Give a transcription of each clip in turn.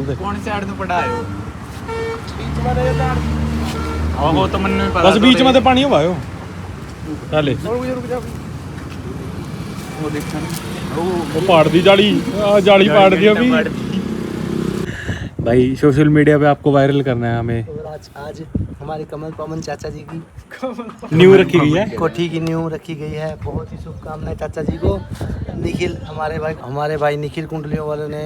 ਤੇ कौन साइड तो पड़ा है बीच में रहे यार आहो तो मन में बस बीच में तो पानी होवायो चले वो देखा वो पहाड़ दी जाली जाली पाड़ दी अभी भाई सोशल मीडिया पे आपको वायरल करना है हमें। और आज हमारे कमल पवन चाचा जी की न्यू रखी गई है, कोठी की न्यू रखी गई है। बहुत ही शुभकामनाएं चाचा जी को। निखिल हमारे भाई निखिल कुंडलियों वालों ने।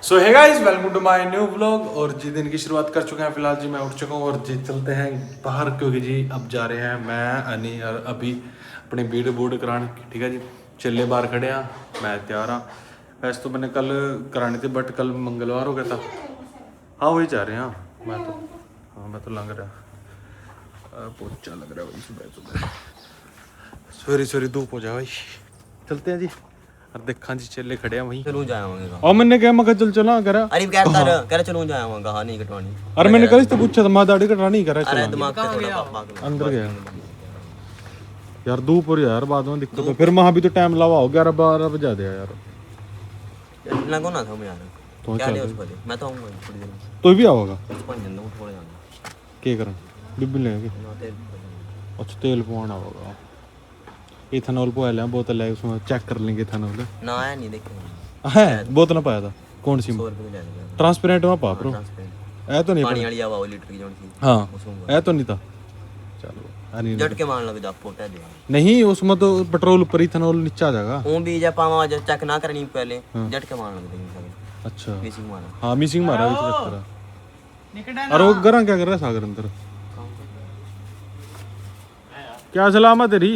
So hey guys welcome to my new vlog. और जी दिन की शुरुआत कर चुके हैं। फिलहाल जी मैं उठ चुका हूँ और जी चलते हैं बाहर क्योंकि जी अब जा रहे हैं मैं अनी और अभी अपनी बीड बूड कराने। ठीक है जी, चले बाहर खड़े हैं, मैं तैयार हाँ। वैसे तो मैंने कल करानी थी बट कल मंगलवार हो गया था। हाँ वही जा रहे हैं मैं तो लंघ रहा पोचा लग रहा है भाई सुबह सवेरे धूप हो जाए भाई। चलते हैं जी और देखा जी चले खड़े हैं वहीं। चलूं जाऊंगा और मैंने कहा मैं चल चला करा अरे कह रहा चलूं जाऊंगा हाँ नहीं कटवानी। अरे मैंने कल तो पूछा था मैं दाढ़ी कटवा नहीं करा अरे चला दिमाग पे थोड़ा पागल अंदर गया यार धूप हो यार बाद में दिक्कत है फिर वहां भी तो टाइम लवा हो 11-12 बजा दिया यार। लगो ना था मैं यार तो क्या चल ले उस पर मैं तो आऊंगा थोड़ी देर में तो भी आओगा उसको नहीं जानता थोड़ा जाना क्या करा डिब्बी लेंगे। ना तेल अच्छा तेल पवाना होगा, इथेनॉल पवा लिया बोतल है उसमें चेक कर लेंगे इथेनॉल ना आया नहीं देखे है बोतल पाया था कौन सी 100 रुपए ले लिया ट्रांसपेरेंट में पा प्रो ऐ तो नहीं पानी वाली हवा लीटर की जोन थी हाँ उसमें ऐ तो नहीं था चलो नहीं जट के मान लग जा पोटा दे नहीं उसमें तो पेट्रोल ऊपर इथेनॉल नीचे आ जाएगा। वो भी जा पावा जब चेक ना करनी पहले जट के मान लग देंगे अच्छा मिसिंग मारा हाँ मिसिंग मारा भी चक्कर। और वो गरा क्या कर रहा है सागर अंदर क्या सलामत तेरी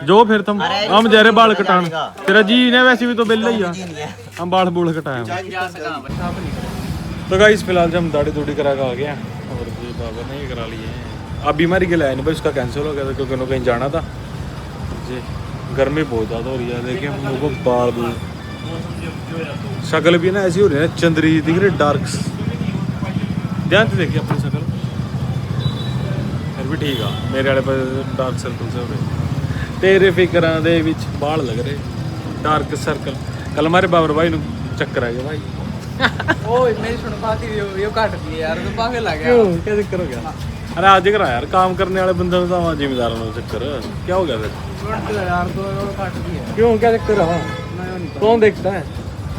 जो फिर तुम हम जा रहे बाल कटाने तेरा जी ने वैसे भी तो बिल ही है हम बाल बूल कटाए। तो गाइस फिलहाल हम दाढ़ी दूढ़ी करा के आ गए हैं और जी बाबा ने करा लिए हैं। अब बीमारी के लाया नहीं भाई उसका कैंसिल हो गया था क्योंकि उन्होंने कहीं जाना था जी। गर्मी बहुत ज़्यादा हो रही है देखिए हम लोगों को बाल बूल शक्ल भी ना ऐसी हो रही है चंद्री दिख रही डार्क ध्यान से देखिए अपनी शक्ल फिर भी ठीक है मेरे वाले पर डार्क सर्कल से हो रहे तेरे फिक्र दे विच बाल लग रहे डार्क सर्कल। कल हमारे बाबर भाई ने चक्कर आ गया भाई ओए मेरी सुन पाती ये काट दिए यार तो पागल आ गया। क्यों क्या चक्कर हो गया? अरे आज करा यार काम करने वाले बंदे में तो जिम्मेदार होना चक्कर क्या हो गया फिर यार तो काट दिया क्यों क्या चक्कर है? कौन देखता है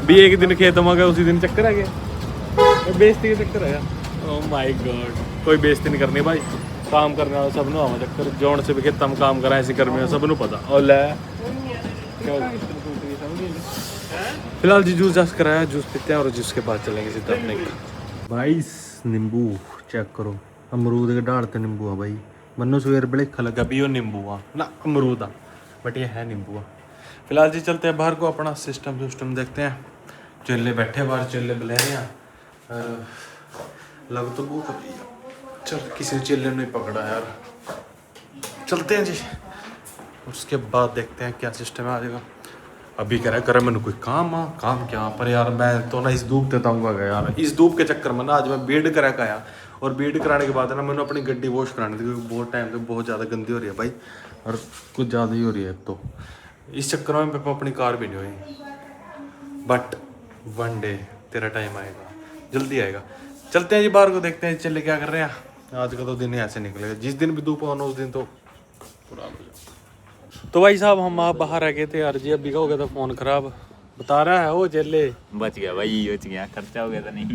भी एक दिन खेत में गया उसी दिन चक्कर आ गया बेइज्जती का चक्कर है। ओह माय गॉड कोई बेइज्जती नहीं करनी भाई काम करने वाला सब नु आवा चक्कर जोन से भी खेत में काम करा ऐसे कर्मी सब नु पता और ले फिलहाल जी जूस जास कराया जूस पीते हैं और जूस के बाद चलेंगे सीधा अपने भाई नींबू चेक करो अमरूद के डाल ते नींबू है भाई मन्नू सवेर भलेखा लगा भी वो नींबू आ ना अमरूद आ बट ये है नींबू आ। फिलहाल जी चलते हैं बाहर को अपना सिस्टम देखते हैं। चेले बैठे बाहर चेले बुला रहे हैं लग तो भूख रही है चल किसी चेले ने पकड़ा यार चलते हैं जी उसके बाद देखते हैं क्या सिस्टम है आएगा। अभी कह रहा करे मैंने कोई काम क्या पर यार मैं तो ना इस धूप देता हूँ यार इस धूप के चक्कर में ना आज मैं बीड करा के आया और बीड कराने के बाद ना मैंने अपनी गड्डी वॉश करानी थी क्योंकि बहुत टाइम से बहुत ज़्यादा गंदी हो रही है भाई और कुछ ज़्यादा ही हो रही है। तो इस चक्कर में मैं अपनी कार भी नहीं हुई बट वन डे तेरा टाइम आएगा जल्दी आएगा। चलते हैं जी बाहर को देखते हैं चले क्या कर रहे हैं। आज का तो दिन ही ऐसे निकलेगा जिस दिन भी धूप होना उस दिन तो पूरा हो जाए। तो भाई साहब हम आप बाहर आ गए थे यार जी अभी का हो गया था फ़ोन खराब बता रहा है वो चेले बच गया भाई बच गया खर्चा हो गया था नहीं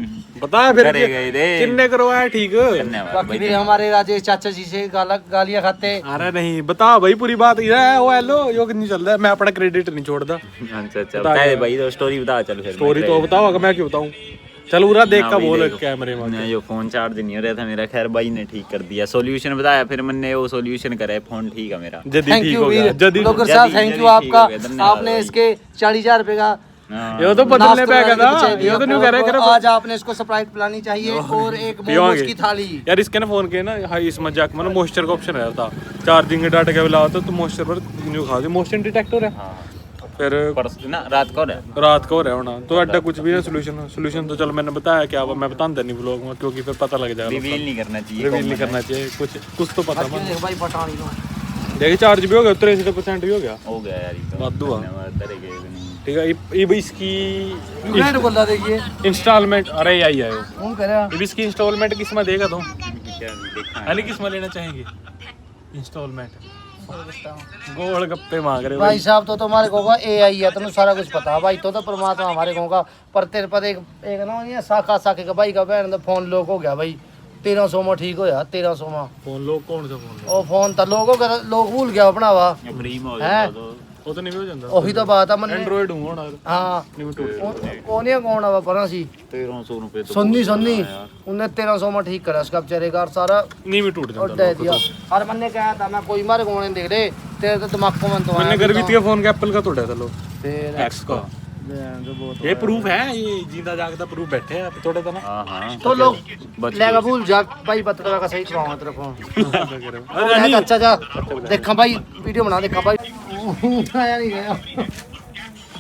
बताया फिर गए थे किन्ने करवाया ठीक बाकी फिर हमारे राजेश चाचा जी से गालियां खाते। अरे नहीं बता भाई पूरी बात ये है वो हेलो योग नहीं चल रहा है मैं अपना क्रेडिट नहीं छोड़ता। अच्छा बता भाई तो स्टोरी बता चल फिर स्टोरी तो बताओ अगर मैं क्यों बताऊं चल पूरा देख का बोल कैमरे में जो फोन चार्ज नहीं हो रहा था मेरा खैर भाई ने ठीक कर दिया सोल्यूशन बताया फिर मैंने वो सोल्यूशन करा फोन ठीक है मेरा थैंक यू ब्लॉगर साहब थैंक यू आपका आपने इसके 40,000 रुपए का ये तो बदलने पे गया था ये तो नहीं कह रहे आज आपने इसको स्प्राइट पिलानी चाहिए और एक मोमोज की थाली यार इसके ना फोन के ना हाई इस मजाक में मॉइस्चर का ऑप्शन रहता चार्जिंग डाटा के बिला तो मॉइस्चर पर न्यू खा मॉइस्चर डिटेक्टर है फिर ना रात को रहा होना तो अड्डा कुछ भी है सोल्यूशन तो चलो मैंने बताया क्या मैं बता नहीं ब्लॉग में क्योंकि फिर पता लग जाएगा रिवील नहीं करना चाहिए कुछ तो पता भाई पटानी देख चार्ज भी हो गया 63% भी हो गया हो गया यार ये तो वादू आ। तेरे के नहीं ठीक है ये भी इसकी रेट बोल रहा देखिए इंस्टॉलमेंट अरे आई आयो कौन करे ये भी इसकी इंस्टॉलमेंट किस में देगा तुम क्या देखा अली किस में लेना चाहेंगे इंस्टॉलमेंट गोल गप्पे मांग रहे हो भाई साहब तो तुम्हारे को का एआई है तुम्हें सारा कुछ पता है भाई तो परमात्मा हमारे को का पर तेरे पर एक ना ये शाखा शाखे का भाई का बहन तो फोन लोग हो गया भाई 1300 में ठीक हो यार 1300 में फोन लोग कौन सा फोन ਉਹ ਫੋਨ ਤਾਂ ਲੋਕ ਭੁੱਲ ਗਿਆ ਆਪਣਾ ਵਾ प्रीम हो है जाता तो ਉਹ ਤਾਂ ਨਹੀਂ ਹੋ ਜਾਂਦਾ ਉਹੀ ਤਾਂ ਬਾਤ ਆ ਮੰਨੇ ਐਂਡਰੋਇਡ ਹੋਣਾ ਹਾਂ ਨਹੀਂ ਟੁੱਟ ਕੋਨੀਆਂ ਕੌਣ ਆ ਪਰਾਂ ਸੀ 1300 रुपए तो सुन्नी उन्हें 1300 में ठीक करा उसका बेचारे का सारा ਨਹੀਂ ਵੀ ਟੁੱਟ और ਜਾਂਦਾ दे दिया और मैंने कहा था मैं कोई मारे कौन देख रहे तेरे तो दिमाग को मन तो मैंने घर भी फोन का एप्पल का तोड़ा था लो फिर एक्स का ये प्रूफ है ये जिंदा जागता प्रूफ बैठे हैं तोड़ा था ना हां हां तो लोग लेगा भूल जा भाई बतरा का सही करवाऊंगा तेरे फोन अरे अच्छा जा देखा भाई वीडियो बना देखा भाई आया नहीं गया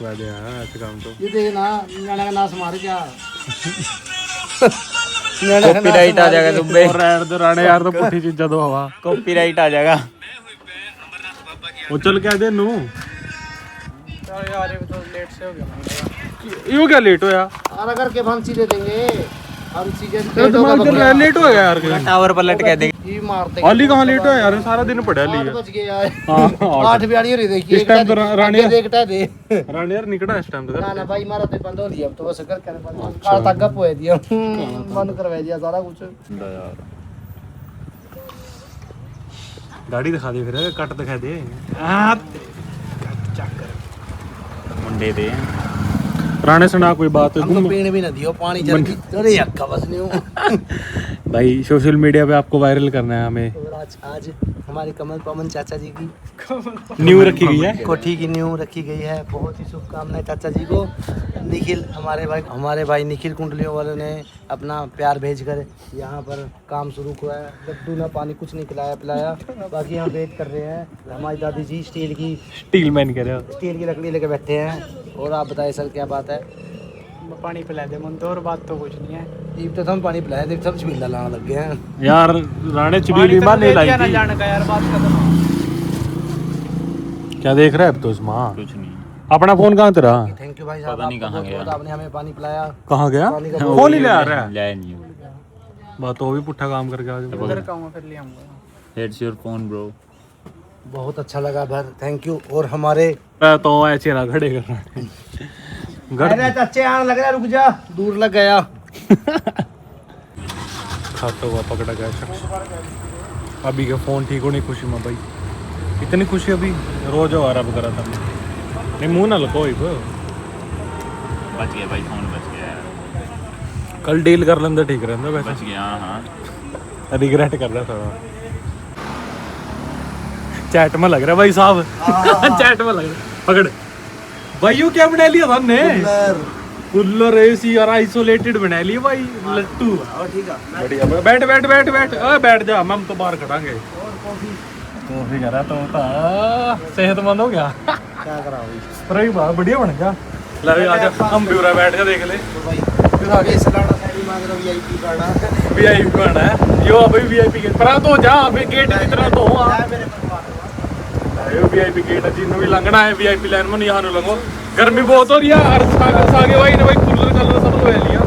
वादे हां अच्छा काम तो ये देख ना नाना का नास मार क्या कॉपीराइट आ जाएगा तुम पे और रैड दे राणे यार तो पुठी चीज़ दो हवा कॉपीराइट आ जाएगा वो चल क्या दे नू यार ये तो लेट से हो गया यो क्या लेट होया आरा करके फांसी दे देंगे हम चीजें तेरा दिमाग चल रहा है लेट हो गया यार टावर पलट के देंगे ये मारते अली कहाँ लेट होया यार सारा दिन पढ़ा ली 8 बज गए यार हाँ 8 बयानी हो रही देखिए इस टाइम तो रानी देखता दे राणे यार निकटा इस टाइम तो ना ना भाई मारा तो बंद हो लिया अब तो बस कर कर काल तक गप हो दिया बंद करवा दिया सारा कुछ यार गाड़ी दिखा दे फिर कट दिखा दे मुंडे दे राणे सुना कोई बात हमको पीने भी ना दियो पानी चल की अरे अक्का बस नहीं हूं भाई सोशल मीडिया पे आपको वायरल करना है हमें और आज हमारे कमल पवन चाचा जी की न्यू रखी गई है कोठी की न्यू रखी गई है बहुत ही शुभकामनाएं चाचा जी को निखिल हमारे भाई निखिल कुंडलियों वालों ने अपना प्यार भेजकर यहाँ पर काम शुरू किया है लड्डू ना पानी कुछ नहीं खिलाया पिलाया बाकी हम वेट कर रहे हैं हमारी दादी जी स्टील मैन कह रहे हो स्टील की लकड़ी लेकर बैठे हैं और आप बताइए सर क्या बात है पानी पिला दे मन तो और बात तो कुछ नहीं है इब तो हम पानी पिलाए थे सब छबीला लाने लग गए हैं यार राणे चबीली मां नहीं लाई थी जाने का यार बात खत्म क्या देख रहा है अब तो इसमें कुछ नहीं अपना फोन कहाँ तेरा थैंक यू भाई साहब पता नहीं आपका कहाँ बहुत गया। बहुत आपने हमें पानी पिलाया कहाँ गया पानी का फोन ही ले आ रहा है ले नहीं बात वो भी पुट्ठा काम करके आ जाए उधर कहूँगा फिर ले आऊँगा हेड्स योर फोन ब्रो बहुत अच्छा लगा भर थैंक यू और हमारे तो ऐसे ना खड़े कर रहा है अरे चाचे आने लग रहा है, रुक जा दूर लग गया खाता हुआ पकड़ा गया शख्स अभी का फोन ठीक होने की खुशी में भाई इतनी खुशी अभी रोज आ रहा करा था नहीं मुंह ना लको बच गया भाई फोन बच गया यार कल डील कर लेंगे ठीक रहता वैसे बच गया हाँ रिग्रेट कर रहा था चैट में लग रहा है भाई साहब चैट में लग रहा है पकड़ भाई यू क्या बना लिया हमने कूलर एसी और आइसोलेटेड बना लिए भाई लट्टू ठीक है बढ़िया बैठ बैठ बैठ बैठ बैठ जा हम तो बाहर खड़ांगे कॉफी करा तो सेहतमंद हो गया क्या करा भाई अरे वाह बढ़िया बन गया ले भी आजा हम भी बैठ के देख ले फिर आगे सलाना साइड मांग रहा वीआईपी कार्ड वीआईपी बना है यो भाई वीआईपी गेट पर तो जा फिर गेट की तरह तो आ मेरे पर यो वीआईपी गेट जिन्हों भी लंघना है वीआईपी लाइन में यहाँ लंघो गर्मी बहुत हो रही है और सागे भाई ने भाई कूलर कलर सब ले लिया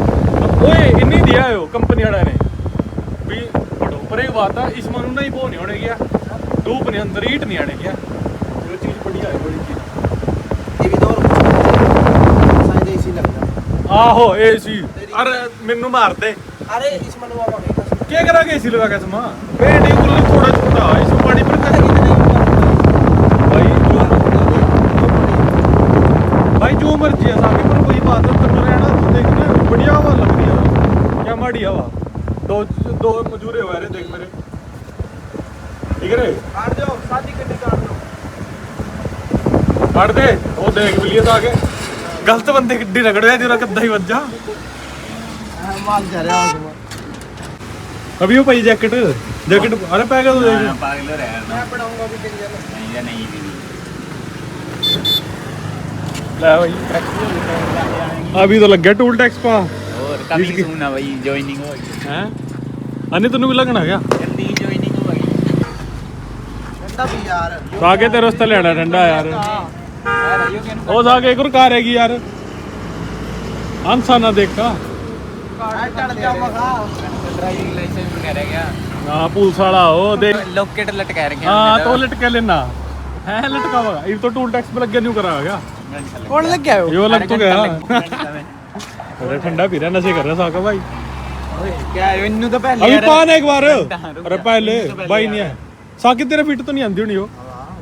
ओए इन्हीं दिया है कंपनी वाला ने भी बड़ो पर एक बात है इस मनु नहीं वो नहीं होने गया धूप नहीं अंदर हीट नहीं आने गया ये चीज बढ़िया है बड़ी चीज ये भी तो और शायद एसी लग रहा आहो एसी अरे मेनू मार दे अरे इस मनवा का नहीं क्या करा के एसी लगा के समा बेटे कूलर थोड़ा छोटा इसमें पानी पर कर भाई जो मर्जी है सागे पर कोई बात है तो रहना तो देखना बढ़िया हवा लग रही है क्या माड़ी हवा दो मजूरे हुए रे देख मेरे ठीक है रे काट दो शादी करने काट दो काट दे वो देख भी लिया था आगे गलत बंदे गड्डी रगड़ रहा है तेरा कद्दा ही बच जा माल जा रहा है अभी वो भाई जैकेट अरे पैक तो देख पागल हो रहा है मैं पढ़ाऊंगा भी तेरी जगह नहीं या नहीं भी ले भाई अभी तो लग गया टूल टैक्स पा और कभी सुना भाई जॉइनिंग हो गई हैं अन्य तन्नू भी लगना क्या जल्दी जॉइनिंग हो गई ਸਾਗੇ ਤੇਰੇ ਵਾਸਤੇ ਲੈਣਾ ਠੰਡਾ ਯਾਰ ਉਹ ਸਾਗੇ ਇੱਕ ਕਾਰ ਹੈਗੀ ਯਾਰ ਅੰਸਾ ਨਾ ਦੇਖਾ ड्राइविंग लाइसेंस वगैरह क्या ਹਾਂ ਪੁਲਿਸ ਵਾਲਾ ਉਹ ਦੇਖ लोकेट लटका रखे हाँ तो लटके लेना है लटकावा ये तो टूल टैक्स पे लग गया नहीं करा गया कौन लग गया ये वो लग तो गया अरे ठंडा पी रहा नशे कर रहा साका भाई क्या इन्नू तो पहले अभी पान एक बार अरे पहले भाई नहीं है साकी तेरे फिट तो नहीं आंदी होनी हो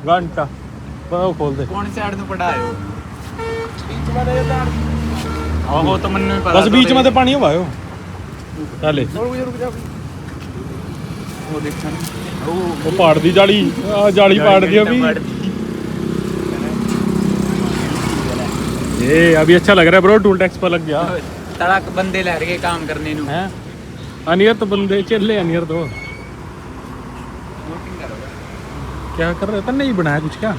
घंटा वो खोल दे कौन साइड में पड़ा है वो तो मन में बस बीच में तो पानी हो भाई चले वो देखा वो पाड़ दी जाली जाली पाड़ दी अभी ये अभी अच्छा लग रहा है ब्रो टूल टैक्स पर लग गया तड़क बंदे लह रहे काम करने नु हैं अनियत बंदे चले अनियर तो क्या कर रहे था नहीं बनाया कुछ क्या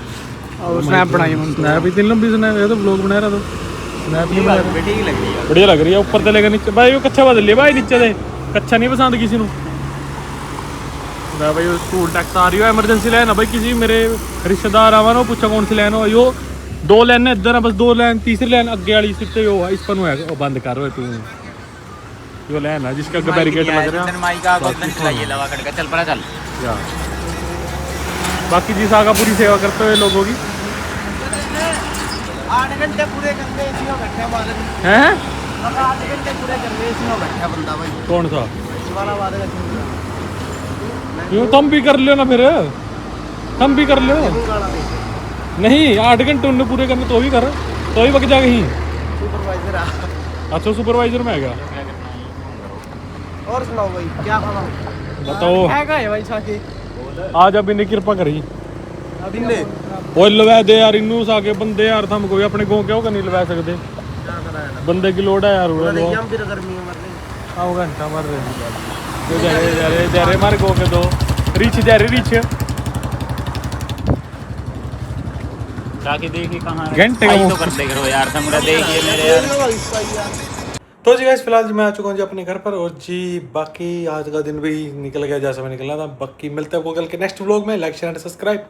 स्नैप बनाई हम स्नैप इतनी लंबी स्नैप ये तो ब्लॉग बना रहा तो स्नैप नहीं बना रहा ठीक लग रही है बढ़िया लग रही है ऊपर से लेकर नीचे भाई वो कच्चा बदल लिया भाई नीचे से कच्चा नहीं पसंद किसी ਨੂੰ मैं भाई टूल टैक्स आ रही है इमरजेंसी लाइन है भाई किसी मेरे रिश्तेदार आवा ना पूछा कौन सी लाइन हो यो 2 लाइन इधर है बस 2 लाइन तीसरी लाइन अगे वाली सिर्फ यो है इस पर है वो बंद कर तू यो लाइन है जिसका अगे बैरिकेड लग रहा है माई का गोल्डन चलाइए लवा कट चल पड़ा चल बाकी जी सागा पूरी सेवा करते हुए लोगों की 8 घंटे पूरे करने इसी में बैठे वाले हैं 8 घंटे पूरे करने इसी में बैठा बंदा भाई कौन सा इस वाला वाले का क्यों तुम भी कर लियो ना फिर तुम भी कर लियो नहीं 8 घंटे उन्हें पूरे करने तो भी कर तो ही वक्त जा कहीं सुपरवाइजर अच्छा सुपरवाइजर में आएगा और सुनाओ भाई क्या खाना बताओ है का है भाई साथी आज अब इन्हें कृपा करी अभी ने वो लवा दे यार इनू साके बंदे यार थम कोई अपने गांव क्यों नहीं लवा सकते बंदे की लोड़ है यार वो हम फिर गर्मी में मर रहे आओ घंटा मर रहे जा रहे मारे गो के दो रिच जा रहे रिच जाके देखिए कहाँ घंटे सफाई का तो कर दे करो यार थमड़ा देखिए मेरे यार तो जी गाइस फिलहाल जी मैं आ चुका हूँ जी अपने घर पर और जी बाकी आज का दिन भी निकल गया जैसा मैं निकलना था बाकी मिलते हैं वो कल के नेक्स्ट व्लॉग में लाइक शेयर एंड सब्सक्राइब